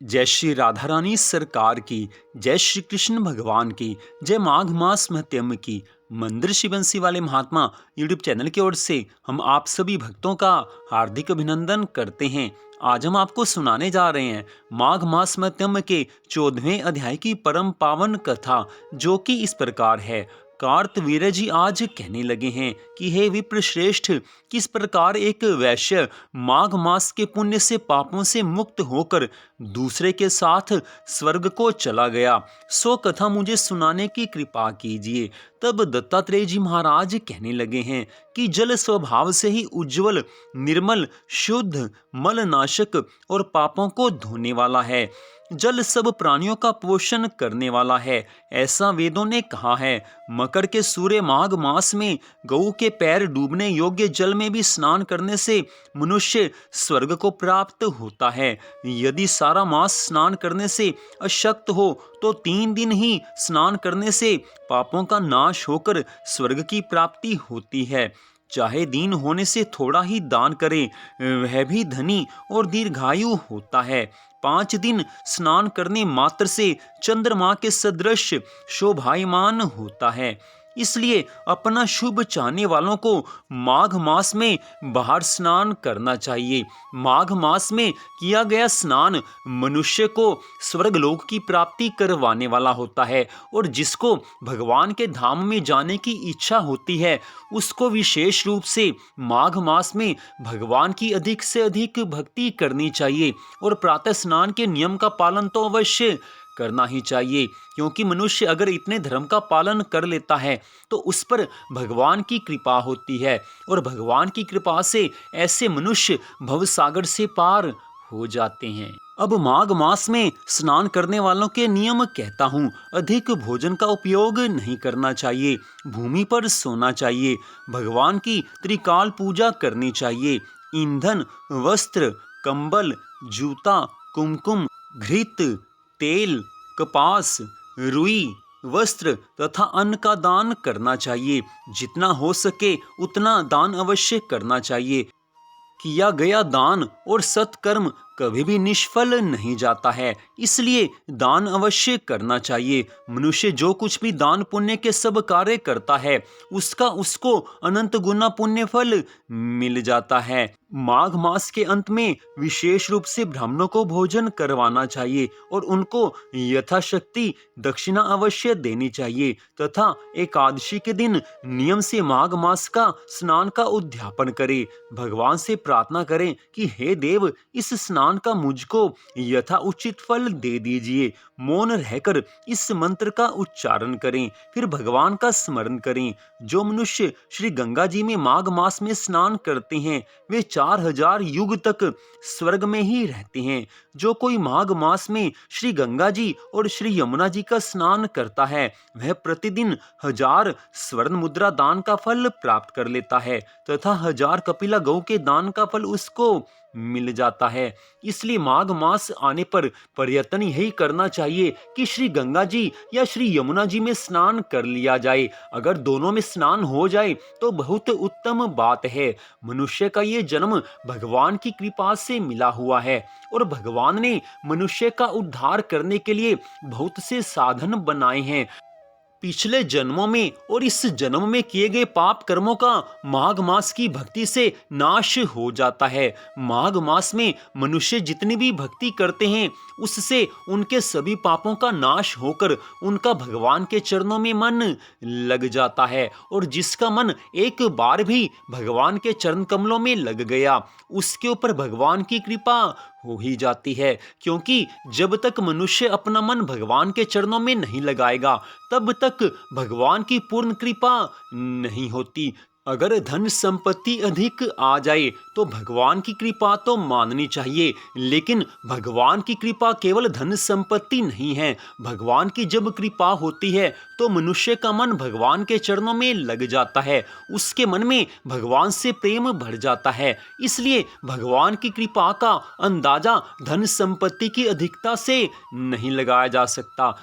जय श्री राधा रानी सरकार की, जय श्री कृष्ण भगवान की, जय माघ मास महत्म की। मंदिर शिव बंसी वाले महात्मा यूट्यूब चैनल की ओर से हम आप सभी भक्तों का हार्दिक अभिनंदन करते हैं। आज हम आपको सुनाने जा रहे हैं माघ मास महत्म के 14वें अध्याय की परम पावन कथा, जो कि इस प्रकार है। कार्तवीर्य जी आज कहने लगे हैं कि हे विप्र श्रेष्ठ, किस प्रकार एक वैश्य माघ मास के पुण्य से पापों से मुक्त होकर दूसरे के साथ स्वर्ग को चला गया, सो कथा मुझे सुनाने की कृपा कीजिए। तब दत्तात्रेय जी महाराज कहने लगे हैं कि जल स्वभाव से ही उज्जवल, निर्मल, शुद्ध, मलनाशक और पापों को धोने वाला है। जल सब प्राणियों का पोषण करने वाला है, ऐसा वेदों ने कहा है। मकर के सूर्य माघ मास में गऊ के पैर डूबने योग्य जल में भी स्नान करने से मनुष्य स्वर्ग को प्राप्त होता है। यदि सारा मास स्नान करने से अशक्त हो तो 3 दिन ही स्नान करने से पापों का नाश होकर स्वर्ग की प्राप्ति होती है। चाहे दीन होने से थोड़ा ही दान करे, वह भी धनी और दीर्घायु होता है। 5 दिन स्नान करने मात्र से चंद्रमा के सदृश शोभायमान होता है। इसलिए अपना शुभ चाहने वालों को माघ मास में बाहर स्नान करना चाहिए। माघ मास में किया गया स्नान मनुष्य को स्वर्गलोक की प्राप्ति करवाने वाला होता है, और जिसको भगवान के धाम में जाने की इच्छा होती है उसको विशेष रूप से माघ मास में भगवान की अधिक से अधिक भक्ति करनी चाहिए, और प्रातः स्नान के नियम का पालन तो अवश्य करना ही चाहिए, क्योंकि मनुष्य अगर इतने धर्म का पालन कर लेता है तो उस पर भगवान की कृपा होती है, और भगवान की कृपा से ऐसे मनुष्य भवसागर से पार हो जाते हैं। अब माघ मास में स्नान करने वालों के नियम कहता हूँ। अधिक भोजन का उपयोग नहीं करना चाहिए, भूमि पर सोना चाहिए, भगवान की त्रिकाल पूजा करनी चाहिए। ईंधन, वस्त्र, कंबल, जूता, कुमकुम, घृत, तेल, कपास, रुई, वस्त्र तथा अन्न का दान करना चाहिए। जितना हो सके उतना दान अवश्य करना चाहिए। किया गया दान और सत्कर्म कभी भी निष्फल नहीं जाता है, इसलिए दान अवश्य करना चाहिए। मनुष्य जो कुछ भी दान पुण्य के सब कार्य करता है उसका उसको अनंत गुना पुण्य फल मिल जाता है। माघ मास के अंत में विशेष रूप से ब्राह्मणों को भोजन करवाना चाहिए और उनको यथाशक्ति दक्षिणा अवश्य देनी चाहिए, तथा एकादशी के दिन नियम से माघ मास का स्नान का उद्यापन करें। भगवान से प्रार्थना करें कि हे देव, इस स्नान का मुझको यथा उचित फल दे दीजिए। मौन रहकर इस मंत्र का उच्चारण करें, फिर भगवान का स्मरण करें। जो मनुष्य श्री गंगा जी में माघ मास में स्नान करते हैं वे 4000 युग तक स्वर्ग में ही रहते हैं। जो कोई माघ मास में श्री गंगा जी और श्री यमुना जी का स्नान करता है वह प्रतिदिन 1000 स्वर्ण मुद्रा दान का फल प्राप्त कर लेता है, तथा 1000 कपिला गौ के दान का फल उसको मिल जाता है। इसलिए माघ मास आने पर प्रयत्न यही करना चाहिए कि श्री गंगा जी या श्री यमुना जी में स्नान कर लिया जाए। अगर दोनों में स्नान हो जाए तो बहुत उत्तम बात है। मनुष्य का ये जन्म भगवान की कृपा से मिला हुआ है, और भगवान ने मनुष्य का उद्धार करने के लिए बहुत से साधन बनाए हैं। पिछले जन्मों में और इस जन्म में किए गए पाप कर्मों का माघ मास की भक्ति से नाश हो जाता है। माघ मास में मनुष्य जितनी भी भक्ति करते हैं उससे उनके सभी पापों का नाश होकर उनका भगवान के चरणों में मन लग जाता है, और जिसका मन एक बार भी भगवान के चरण कमलों में लग गया उसके ऊपर भगवान की कृपा हो ही जाती है। क्योंकि जब तक मनुष्य अपना मन भगवान के चरणों में नहीं लगाएगा तब तक भगवान की पूर्ण कृपा नहीं होती। अगर धन संपत्ति अधिक आ जाए तो भगवान की कृपा तो माननी चाहिए, लेकिन भगवान की कृपा केवल धन संपत्ति नहीं है। भगवान की जब कृपा होती है तो मनुष्य का मन भगवान के चरणों में लग जाता है, उसके मन में भगवान से प्रेम भर जाता है। इसलिए भगवान की कृपा का अंदाजा धन संपत्ति की अधिकता से नहीं लगाया जा सकता।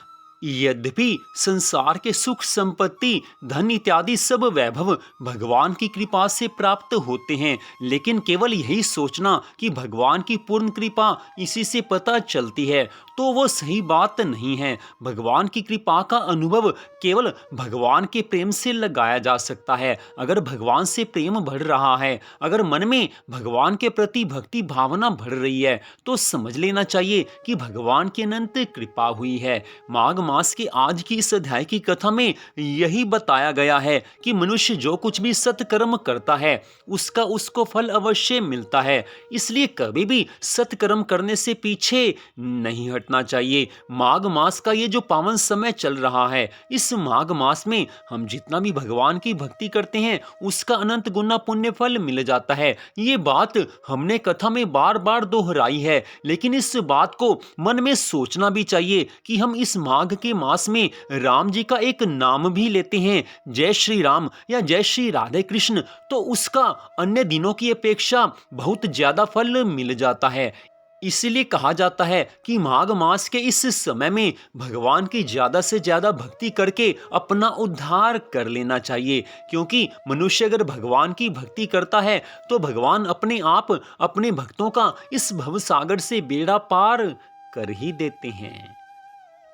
यद्यपि संसार के सुख संपत्ति धन इत्यादि सब वैभव भगवान की कृपा से प्राप्त होते हैं, लेकिन केवल यही सोचना कि भगवान की पूर्ण कृपा इसी से पता चलती है तो वो सही बात नहीं है। भगवान की कृपा का अनुभव केवल भगवान के प्रेम से लगाया जा सकता है। अगर भगवान से प्रेम बढ़ रहा है, अगर मन में भगवान के प्रति भक्ति भावना बढ़ रही है, तो समझ लेना चाहिए कि भगवान की अनंत कृपा हुई है। माघ मास के आज की इस अध्याय की कथा में यही बताया गया है कि मनुष्य जो कुछ भी सत्कर्म करता है उसका उसको फल अवश्य मिलता है। इसलिए कभी भी सत्कर्म करने से पीछे नहीं हटना चाहिए। माघ मास का ये जो पावन समय चल रहा है, इस माघ मास में हम जितना भी भगवान की भक्ति करते हैं उसका अनंत गुना पुण्य फल मिल जाता है। ये बात हमने कथा में बार बार दोहराई है, लेकिन इस बात को मन में सोचना भी चाहिए कि हम इस माघ के मास में राम जी का एक नाम भी लेते हैं, जय श्री राम या जय श्री राधे कृष्ण, तो उसका अन्य दिनों की अपेक्षा बहुत ज्यादा फल मिल जाता है। इसीलिए कहा जाता है कि माघ मास के इस समय में भगवान की ज्यादा से ज्यादा भक्ति करके अपना उद्धार कर लेना चाहिए, क्योंकि मनुष्य अगर भगवान की भक्ति करता है तो भगवान अपने आप अपने भक्तों का इस भवसागर से बेड़ा पार कर ही देते हैं।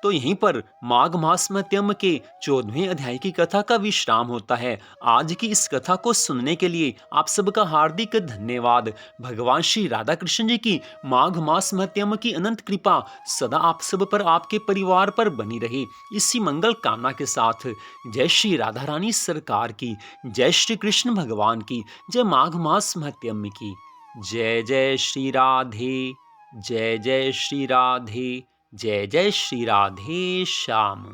तो यहीं पर माघ मास मध्यम के 14वें अध्याय की कथा का विश्राम होता है। आज की इस कथा को सुनने के लिए आप सबका हार्दिक धन्यवाद। भगवान श्री राधा कृष्ण जी की माघ मास मध्यम की अनंत कृपा सदा आप सब पर, आपके परिवार पर बनी रहे, इसी मंगल कामना के साथ जय श्री राधा रानी सरकार की, जय श्री कृष्ण भगवान की, जय माघ मास मध्यम की, जय जय श्री राधे, जय जय श्री राधे, जय जय श्री राधे श्याम।